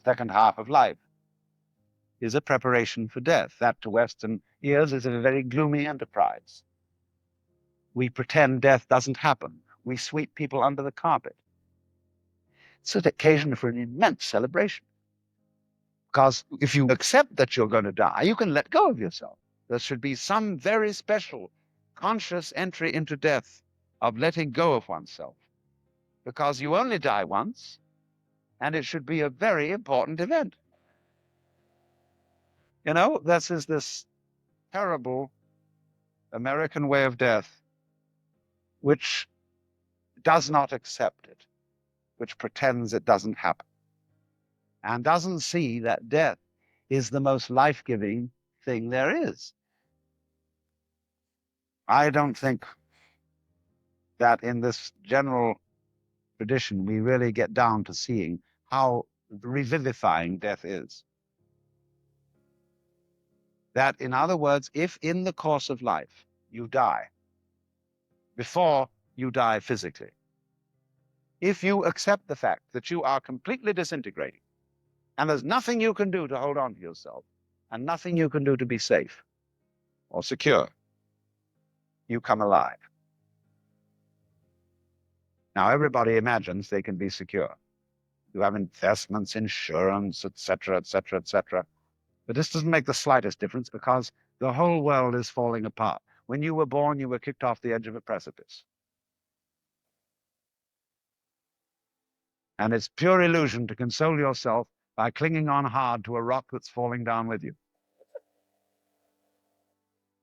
second half of life is a preparation for death. That to Western ears is a very gloomy enterprise. We pretend death doesn't happen. We sweep people under the carpet. It's an occasion for an immense celebration. Because if you accept that you're going to die, you can let go of yourself. There should be some very special conscious entry into death of letting go of oneself. Because you only die once, and it should be a very important event. You know, this is this terrible American way of death, which does not accept it, which pretends it doesn't happen, and doesn't see that death is the most life-giving thing there is. I don't think that in this general tradition we really get down to seeing how revivifying death is. That, in other words, if in the course of life you die, before you die physically, if you accept the fact that you are completely disintegrating, and there's nothing you can do to hold on to yourself, and nothing you can do to be safe or secure, you come alive. Now, everybody imagines they can be secure. You have investments, insurance, etc., etc., etc. But this doesn't make the slightest difference because the whole world is falling apart. When you were born, you were kicked off the edge of a precipice. And it's pure illusion to console yourself by clinging on hard to a rock that's falling down with you.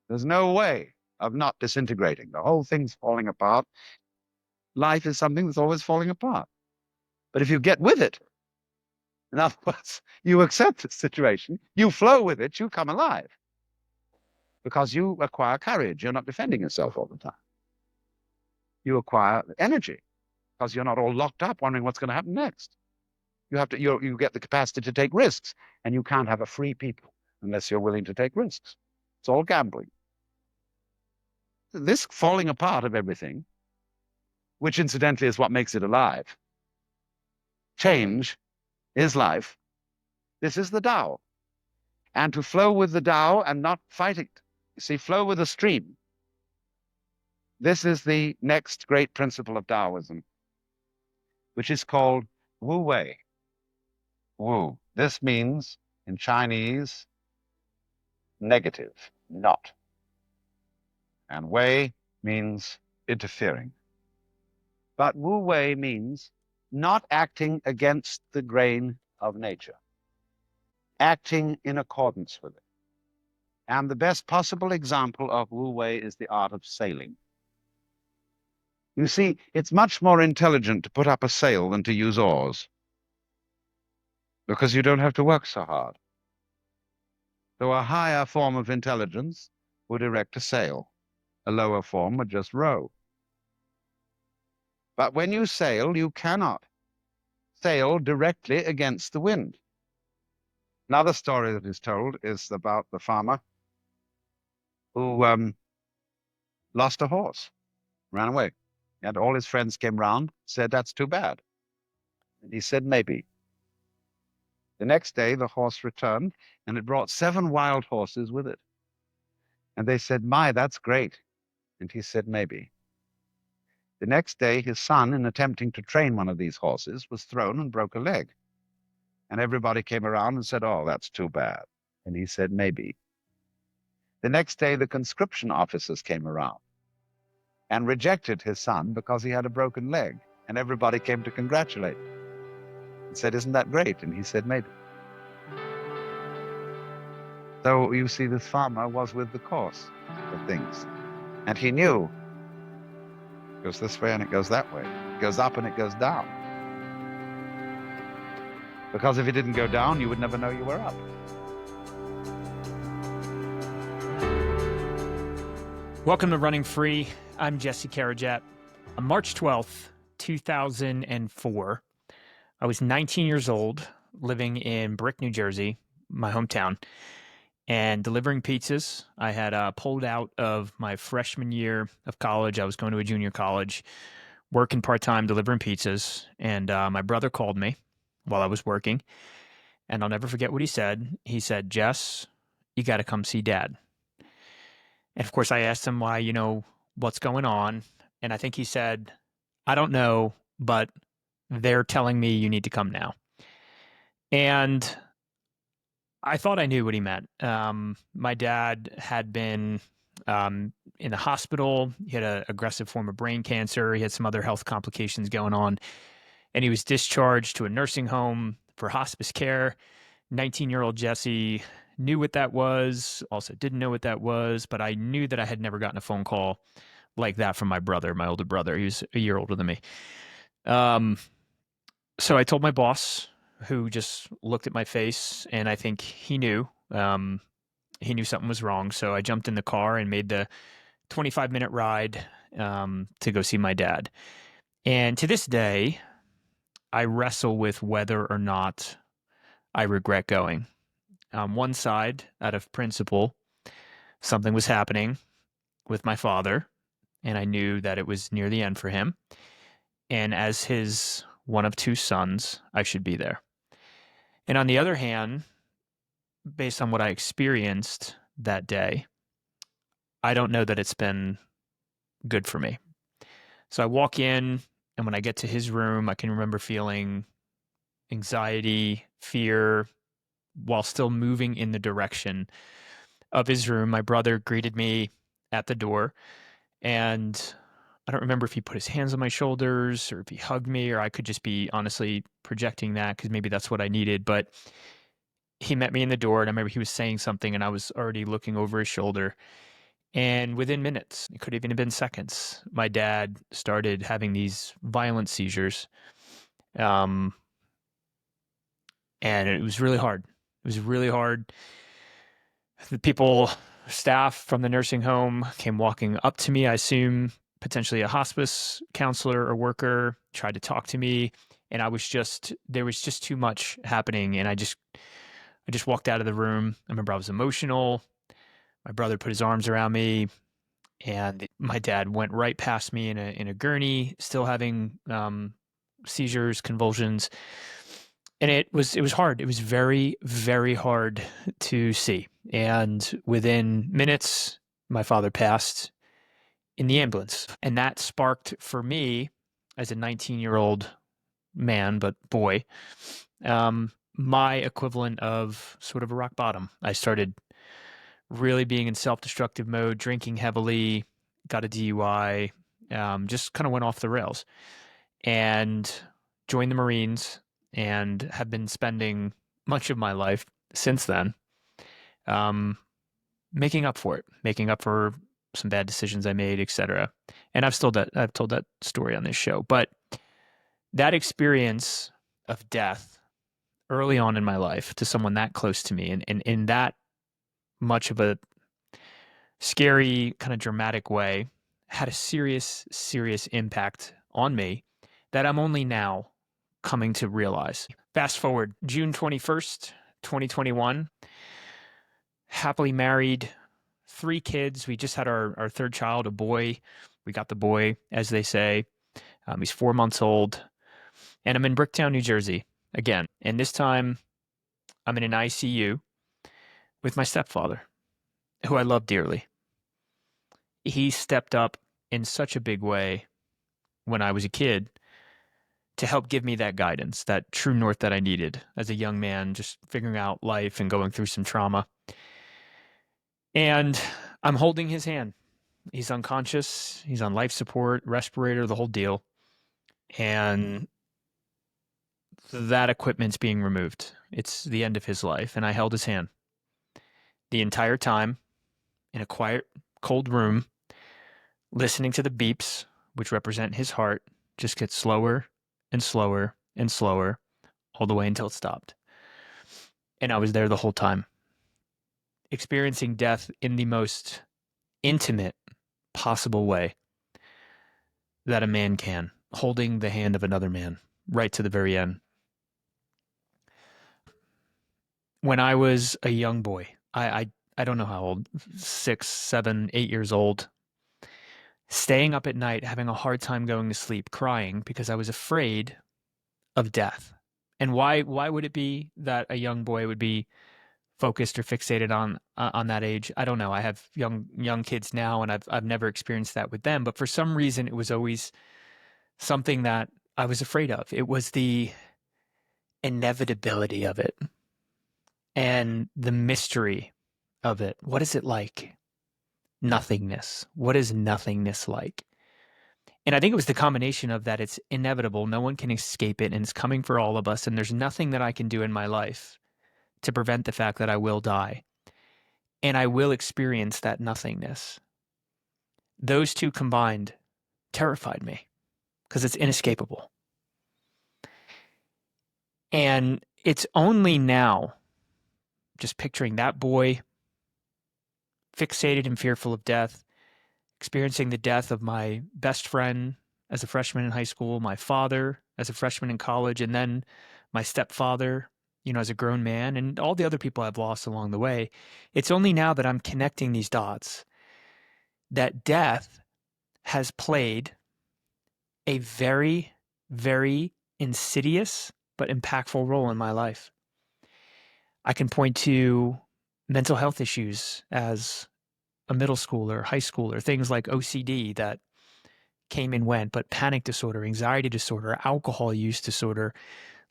There's no way of not disintegrating. The whole thing's falling apart. Life is something that's always falling apart. But if you get with it, in other words, you accept the situation, you flow with it, you come alive. Because you acquire courage. You're not defending yourself all the time. You acquire energy because you're not all locked up wondering what's going to happen next. You get the capacity to take risks, and you can't have a free people unless you're willing to take risks. It's all gambling. This falling apart of everything, which incidentally is what makes it alive. Change is life. This is the Tao. And to flow with the Tao and not fight it. You see, flow with the stream. This is the next great principle of Taoism, which is called Wu Wei. Wu. This means, in Chinese, negative, not. And Wei means interfering. But Wu Wei means not acting against the grain of nature, acting in accordance with it. And the best possible example of Wu Wei is the art of sailing. You see, it's much more intelligent to put up a sail than to use oars, because you don't have to work so hard. So a higher form of intelligence would erect a sail. A lower form would just row. But when you sail, you cannot sail directly against the wind. Another story that is told is about the farmer who lost a horse, ran away. And all his friends came round, said, "That's too bad." And he said, "Maybe." The next day, the horse returned, and it brought 7 wild horses with it. And they said, "My, that's great." And he said, "Maybe." The next day, his son, in attempting to train one of these horses, was thrown and broke a leg. And everybody came around and said, "Oh, that's too bad." And he said, "Maybe." The next day, the conscription officers came around and rejected his son because he had a broken leg. And everybody came to congratulate him and said, "Isn't that great?" And he said, "Maybe." So you see, this farmer was with the course of things. And he knew it goes this way and it goes that way. It goes up and it goes down. Because if it didn't go down, you would never know you were up. Welcome to Running Free. I'm Jesse Karajat. On March 12th, 2004, I was 19 years old, living in Brick, New Jersey, my hometown, and delivering pizzas. I had pulled out of my freshman year of college. I was going to a junior college, working part-time, delivering pizzas, and my brother called me while I was working, And I'll never forget what he said. He said, "Jess, you got to come see Dad." And of course, I asked him why, what's going on. And I think he said, "I don't know, but they're telling me you need to come now." And I thought I knew what he meant. My dad had been in the hospital. He had an aggressive form of brain cancer. He had some other health complications going on. And he was discharged to a nursing home for hospice care. 19-year-old Jesse knew what that was, also didn't know what that was, but I knew that I had never gotten a phone call like that from my brother, my older brother. He was a year older than me. So I told my boss, who just looked at my face, and I think he knew. He knew something was wrong. So I jumped in the car and made the 25-minute ride to go see my dad. And to this day, I wrestle with whether or not I regret going. On one side, out of principle, something was happening with my father, and I knew that it was near the end for him. And as his one of two sons, I should be there. And on the other hand, based on what I experienced that day, I don't know that it's been good for me. So I walk in, and when I get to his room, I can remember feeling anxiety, fear, while still moving in the direction of his room. My brother greeted me at the door, and I don't remember if he put his hands on my shoulders or if he hugged me, or I could just be honestly projecting that because maybe that's what I needed. But he met me in the door, and I remember he was saying something, and I was already looking over his shoulder. And within minutes, it could even have been seconds, my dad started having these violent seizures. And it was really hard. It was really hard. The people, staff from the nursing home came walking up to me, I assume potentially a hospice counselor or worker, tried to talk to me. And there was just too much happening. And I just walked out of the room. I remember I was emotional. My brother put his arms around me, and my dad went right past me in a gurney, still having seizures, convulsions. And it was hard. It was very, very hard to see. And within minutes, my father passed in the ambulance. And that sparked for me, as a 19-year-old man, but boy, my equivalent of sort of a rock bottom. I started really being in self-destructive mode, drinking heavily, got a DUI, just kind of went off the rails, and joined the Marines, and have been spending much of my life since then making up for some bad decisions I made, etc. And I've told that story on this show. But that experience of death early on in my life to someone that close to me, and in that much of a scary, kind of dramatic way, had a serious, serious impact on me that I'm only now coming to realize. Fast forward, June 21st, 2021, happily married, 3 kids. We just had our third child, a boy. We got the boy, as they say. He's 4 months old. And I'm in Bricktown, New Jersey again. And this time I'm in an ICU with my stepfather, who I love dearly. He stepped up in such a big way when I was a kid to help give me that guidance, that true north that I needed as a young man, just figuring out life and going through some trauma. And I'm holding his hand. He's unconscious. He's on life support, respirator, the whole deal. And that equipment's being removed. It's the end of his life. And I held his hand the entire time in a quiet, cold room, listening to the beeps, which represent his heart, just get slower and slower and slower all the way until it stopped. And I was there the whole time, experiencing death in the most intimate possible way that a man can, holding the hand of another man right to the very end. When I was a young boy, I don't know how old, 6, 7, 8 years old, staying up at night, having a hard time going to sleep, crying because I was afraid of death. And why would it be that a young boy would be focused or fixated on that age? I don't know. I have young kids now, and I've never experienced that with them. But for some reason, it was always something that I was afraid of. It was the inevitability of it and the mystery of it. What is it like? Nothingness. What is nothingness like? And I think it was the combination of that it's inevitable, no one can escape it, and it's coming for all of us, and there's nothing that I can do in my life to prevent the fact that I will die, and I will experience that nothingness. Those two combined terrified me because it's inescapable. And it's only now, just picturing that boy fixated and fearful of death, experiencing the death of my best friend as a freshman in high school, my father as a freshman in college, and then my stepfather, as a grown man, and all the other people I've lost along the way. It's only now that I'm connecting these dots that death has played a very, very insidious but impactful role in my life. I can point to mental health issues as a middle schooler, high schooler, things like OCD that came and went, but panic disorder, anxiety disorder, alcohol use disorder,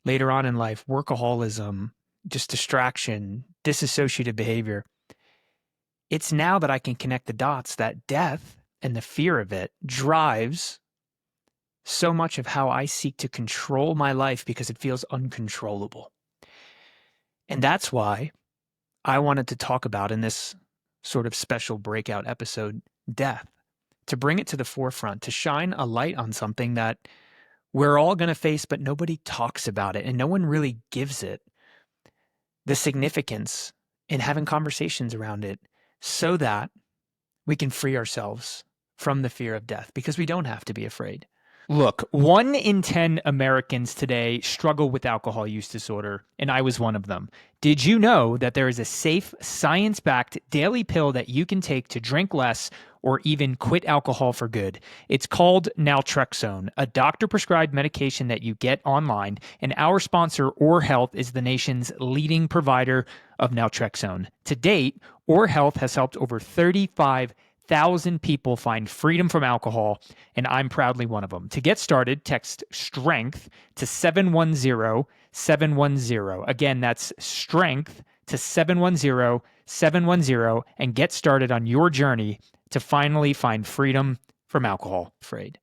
later on in life, workaholism, just distraction, dissociative behavior. It's now that I can connect the dots that death and the fear of it drives so much of how I seek to control my life because it feels uncontrollable. And that's why I wanted to talk about in this sort of special breakout episode, death, to bring it to the forefront, to shine a light on something that we're all going to face, but nobody talks about it and no one really gives it the significance in having conversations around it so that we can free ourselves from the fear of death because we don't have to be afraid. Look, 1 in 10 Americans today struggle with alcohol use disorder, and I was one of them. Did you know that there is a safe, science-backed daily pill that you can take to drink less or even quit alcohol for good? It's called naltrexone, a doctor-prescribed medication that you get online, and our sponsor, Or Health, is the nation's leading provider of naltrexone. To date, Or Health has helped over 35,000 people find freedom from alcohol, and I'm proudly one of them. To get started, text STRENGTH to 710-710. Again, that's STRENGTH to 710-710 and get started on your journey to finally find freedom from alcohol. Afraid.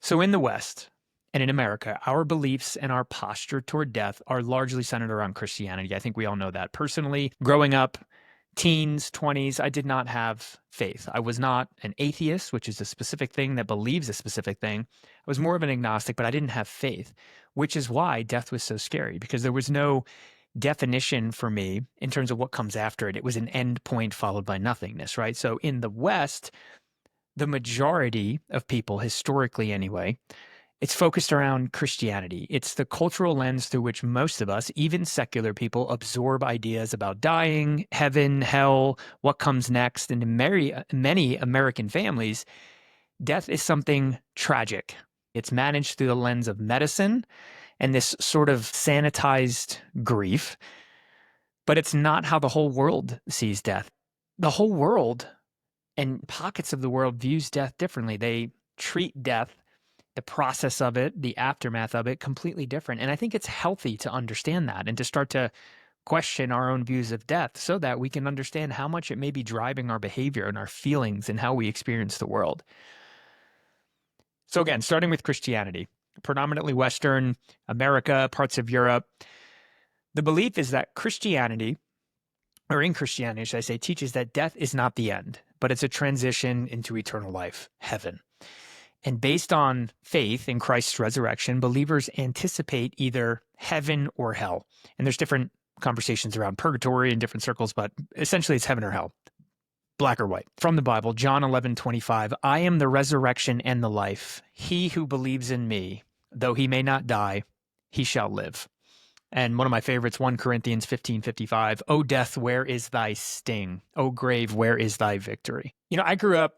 So in the West and in America, our beliefs and our posture toward death are largely centered around Christianity. I think we all know that. Personally, growing up, teens, 20s, I did not have faith. I was not an atheist, which is a specific thing that believes a specific thing. I was more of an agnostic, but I didn't have faith, which is why death was so scary, because there was no definition for me in terms of what comes after it. It was an end point followed by nothingness, right? So in the West, the majority of people, historically anyway, it's focused around Christianity. It's the cultural lens through which most of us, even secular people, absorb ideas about dying, heaven, hell, what comes next. And in many American families, death is something tragic. It's managed through the lens of medicine and this sort of sanitized grief. But it's not how the whole world sees death. The whole world and pockets of the world views death differently. They treat death, the process of it, the aftermath of it, completely different. And I think it's healthy to understand that and to start to question our own views of death so that we can understand how much it may be driving our behavior and our feelings and how we experience the world. So again, starting with Christianity, predominantly Western America, parts of Europe, the belief is that Christianity, or in Christianity, should I say, teaches that death is not the end, but it's a transition into eternal life, heaven. And based on faith in Christ's resurrection, believers anticipate either heaven or hell. And there's different conversations around purgatory in different circles, but essentially it's heaven or hell, black or white. From the Bible, John 11:25, I am the resurrection and the life. He who believes in me, though he may not die, he shall live. And one of my favorites, 1 Corinthians 15:55, O death, where is thy sting? O grave, where is thy victory? I grew up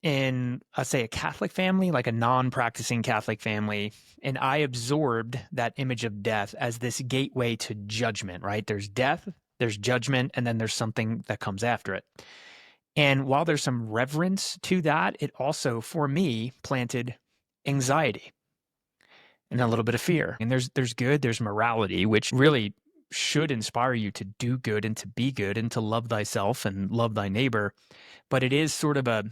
in, say, a Catholic family, like a non-practicing Catholic family, and I absorbed that image of death as this gateway to judgment, right? There's death, there's judgment, and then there's something that comes after it. And while there's some reverence to that, it also, for me, planted anxiety and a little bit of fear. And there's good, there's morality, which really should inspire you to do good and to be good and to love thyself and love thy neighbor. But it is sort of a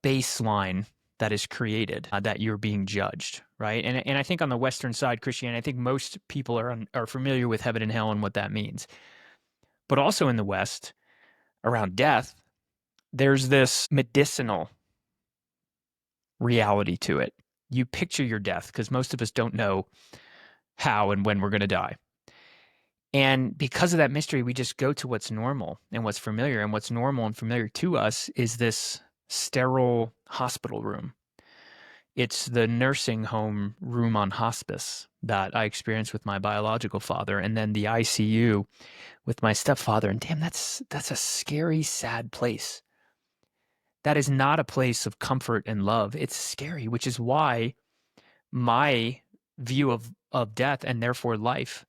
baseline that is created that you're being judged, right? And I think on the Western side, Christianity, I think most people are familiar with heaven and hell and what that means. But also in the West, around death, there's this medicinal reality to it. You picture your death because most of us don't know how and when we're going to die. And because of that mystery, we just go to what's normal and what's familiar. And what's normal and familiar to us is this sterile hospital room. It's the nursing home room on hospice that I experienced with my biological father, and then the ICU with my stepfather. And damn, that's a scary, sad place. That is not a place of comfort and love. It's scary, which is why my view of death and therefore life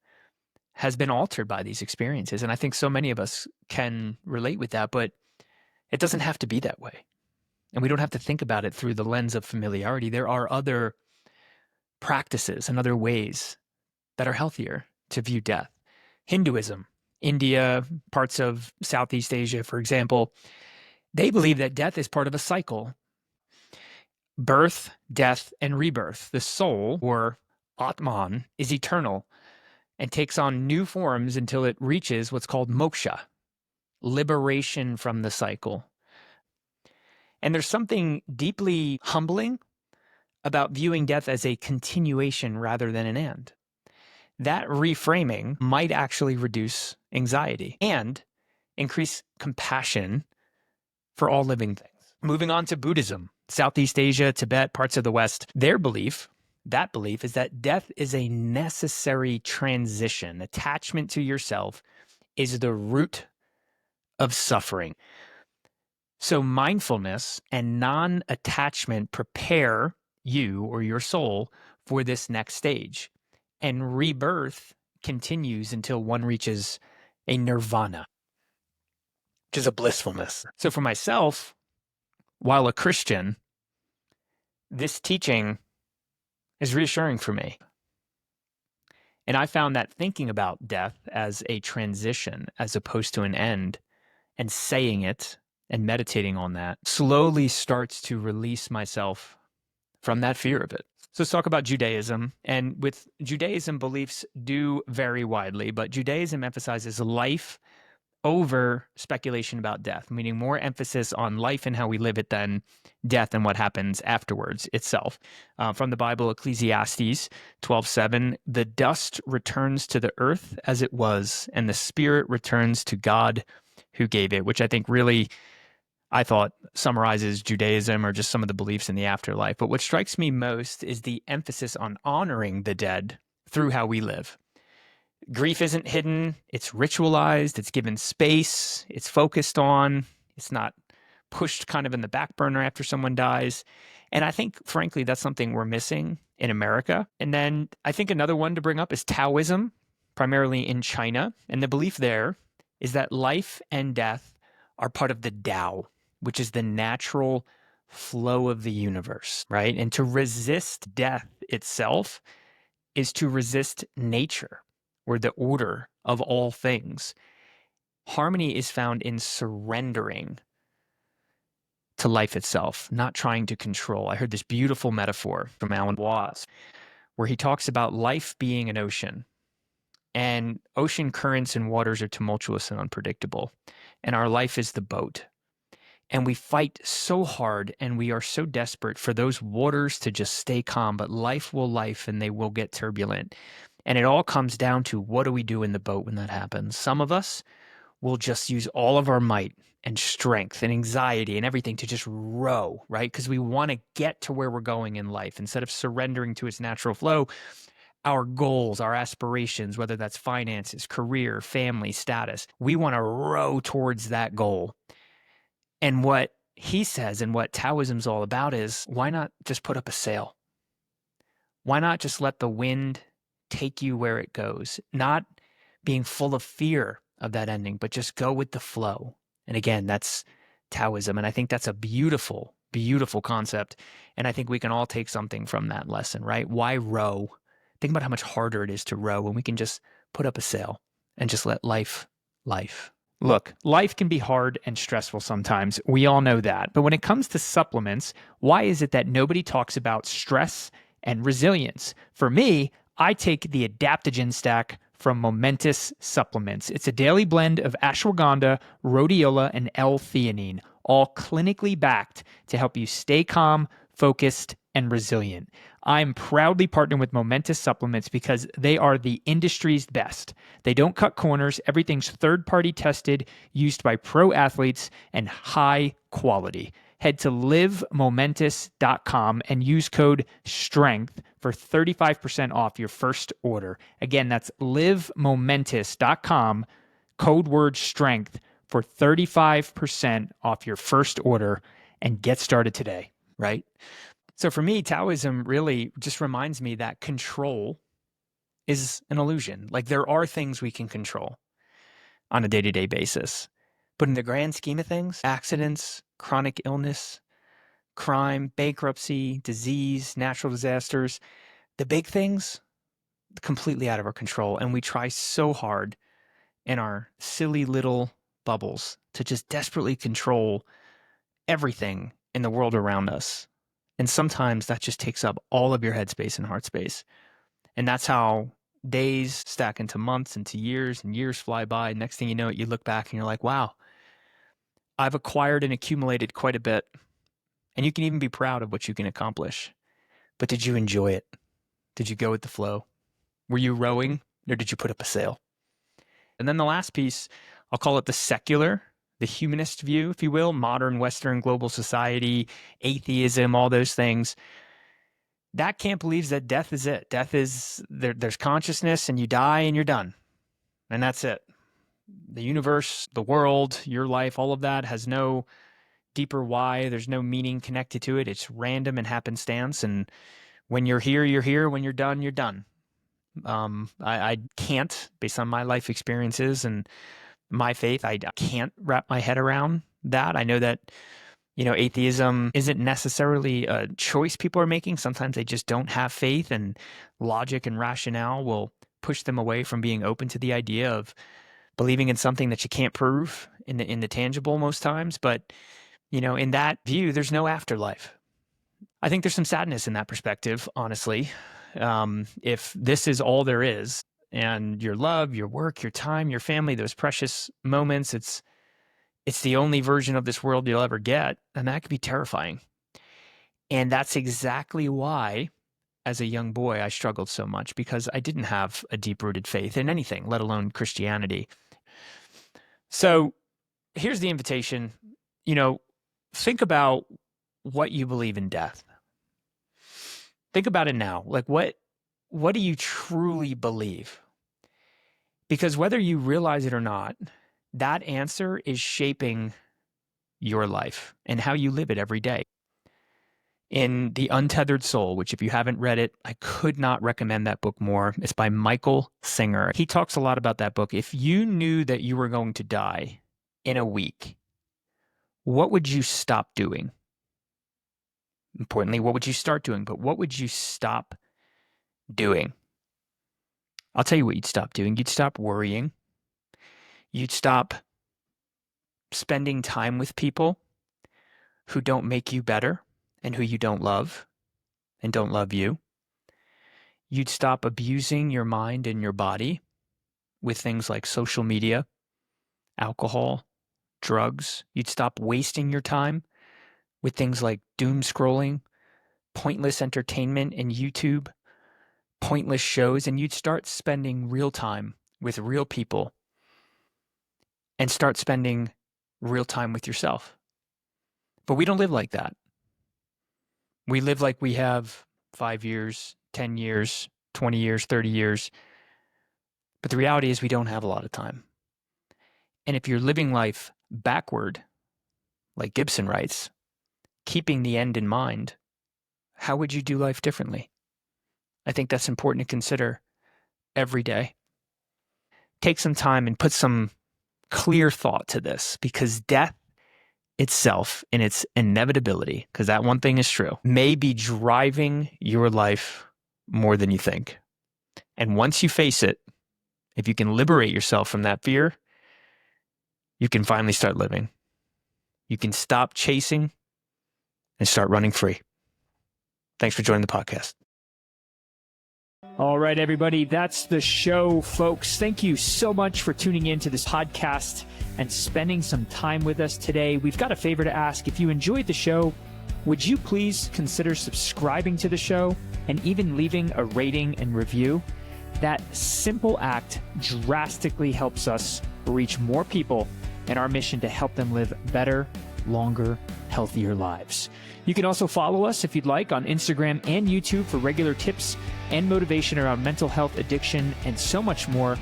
has been altered by these experiences. And I think so many of us can relate with that, but it doesn't have to be that way. And we don't have to think about it through the lens of familiarity. There are other practices and other ways that are healthier to view death. Hinduism, India, parts of Southeast Asia, for example, they believe that death is part of a cycle. Birth, death, and rebirth. The soul, or Atman, is eternal and takes on new forms until it reaches what's called moksha, liberation from the cycle. And there's something deeply humbling about viewing death as a continuation rather than an end. That reframing might actually reduce anxiety and increase compassion for all living things. Moving on to Buddhism, Southeast Asia, Tibet, parts of the West, that belief is that death is a necessary transition. Attachment to yourself is the root of suffering. So mindfulness and non-attachment prepare you or your soul for this next stage. And rebirth continues until one reaches a nirvana, which is a blissfulness. So for myself, while a Christian, this teaching is reassuring for me. And I found that thinking about death as a transition as opposed to an end and saying it and meditating on that slowly starts to release myself from that fear of it. So let's talk about Judaism. And with Judaism, beliefs do vary widely, but Judaism emphasizes life over speculation about death, meaning more emphasis on life and how we live it than death and what happens afterwards itself. From the Bible, Ecclesiastes 12:7, the dust returns to the earth as it was, and the spirit returns to God who gave it, which I think really, I thought, summarizes Judaism or just some of the beliefs in the afterlife. But what strikes me most is the emphasis on honoring the dead through how we live. Grief isn't hidden, it's ritualized, it's given space, it's focused on, it's not pushed kind of in the back burner after someone dies. And I think, frankly, that's something we're missing in America. And then I think another one to bring up is Taoism, primarily in China. And the belief there is that life and death are part of the Tao, which is the natural flow of the universe, right? And to resist death itself is to resist nature, or the order of all things. Harmony is found in surrendering to life itself, not trying to control. I heard this beautiful metaphor from Alan Watts, where he talks about life being an ocean. And ocean currents and waters are tumultuous and unpredictable. And our life is the boat. And we fight so hard and we are so desperate for those waters to just stay calm, but life will life and they will get turbulent. And it all comes down to, what do we do in the boat when that happens? Some of us will just use all of our might and strength and anxiety and everything to just row, right? Because we want to get to where we're going in life. Instead of surrendering to its natural flow, our goals, our aspirations, whether that's finances, career, family, status, we want to row towards that goal. And what he says, and what Taoism's all about is, why not just put up a sail? Why not just let the wind take you where it goes? Not being full of fear of that ending, but just go with the flow. And again, that's Taoism. And I think that's a beautiful, beautiful concept. And I think we can all take something from that lesson, right? Why row? Think about how much harder it is to row when we can just put up a sail and just let life. Look, life can be hard and stressful sometimes. We all know that. But when it comes to supplements, why is it that nobody talks about stress and resilience? For me, I take the adaptogen stack from Momentous Supplements. It's a daily blend of ashwagandha, rhodiola, and L-theanine, all clinically backed to help you stay calm, focused, and resilient. I'm proudly partnered with Momentous Supplements because they are the industry's best. They don't cut corners. Everything's third-party tested, used by pro athletes, and high quality. Head to livemomentous.com and use code STRENGTH for 35% off your first order. Again, that's livemomentous.com, code word STRENGTH for 35% off your first order, and get started today, right? So for me, Taoism really just reminds me that control is an illusion. Like, there are things we can control on a day-to-day basis. But in the grand scheme of things, accidents, chronic illness, crime, bankruptcy, disease, natural disasters, the big things, completely out of our control. And we try so hard in our silly little bubbles to just desperately control everything in the world around us. And sometimes that just takes up all of your headspace and heart space. And that's how days stack into months, into years, and years fly by. Next thing you know, you look back and you're like, wow, I've acquired and accumulated quite a bit. And you can even be proud of what you can accomplish. But did you enjoy it? Did you go with the flow? Were you rowing, or did you put up a sail? And then the last piece, I'll call it the secular, the humanist view, if you will, modern Western global society, atheism, all those things. That camp believes that death is it. Death is, there's consciousness and you die and you're done. And that's it. The universe, the world, your life, all of that has no deeper why. There's no meaning connected to it. It's random and happenstance. And when you're here, you're here. When you're done, you're done. I can't, based on my life experiences and my faith, I can't wrap my head around that. I know that, atheism isn't necessarily a choice people are making. Sometimes they just don't have faith, and logic and rationale will push them away from being open to the idea of believing in something that you can't prove in the tangible most times. But, in that view, there's no afterlife. I think there's some sadness in that perspective, honestly. If this is all there is, and your love, your work, your time, your family, those precious moments, it's the only version of this world you'll ever get, and that could be terrifying. And that's exactly why, as a young boy, I struggled so much, because I didn't have a deep-rooted faith in anything, let alone Christianity. So here's the invitation. Think about what you believe in death. Think about it now. Like, what do you truly believe? Because whether you realize it or not, that answer is shaping your life and how you live it every day. In The Untethered Soul, which if you haven't read it, I could not recommend that book more. It's by Michael Singer. He talks a lot about that book. If you knew that you were going to die in a week, what would you stop doing? Importantly, what would you start doing? But what would you stop doing? I'll tell you what you'd stop doing. You'd stop worrying. You'd stop spending time with people who don't make you better and who you don't love and don't love you. You'd stop abusing your mind and your body with things like social media, alcohol, drugs. You'd stop wasting your time with things like doom scrolling, pointless entertainment and YouTube, pointless shows, and you'd start spending real time with real people and start spending real time with yourself. But we don't live like that. We live like we have 5 years, 10 years, 20 years, 30 years. But the reality is we don't have a lot of time. And if you're living life backward, like Gibson writes, keeping the end in mind, how would you do life differently? I think that's important to consider every day. Take some time and put some clear thought to this, because death itself in its inevitability, because that one thing is true, may be driving your life more than you think. And once you face it, if you can liberate yourself from that fear, you can finally start living. You can stop chasing and start running free. Thanks for joining the podcast. All right, everybody, that's the show, folks. Thank you so much for tuning in to this podcast and spending some time with us today. We've got a favor to ask. If you enjoyed the show, would you please consider subscribing to the show and even leaving a rating and review? That simple act drastically helps us reach more people in our mission to help them live better, longer, healthier lives. You can also follow us if you'd like on Instagram and YouTube for regular tips and motivation around mental health, addiction, and so much more.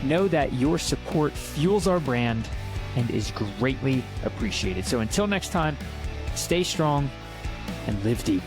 Know that your support fuels our brand and is greatly appreciated. So until next time, stay strong and live deep.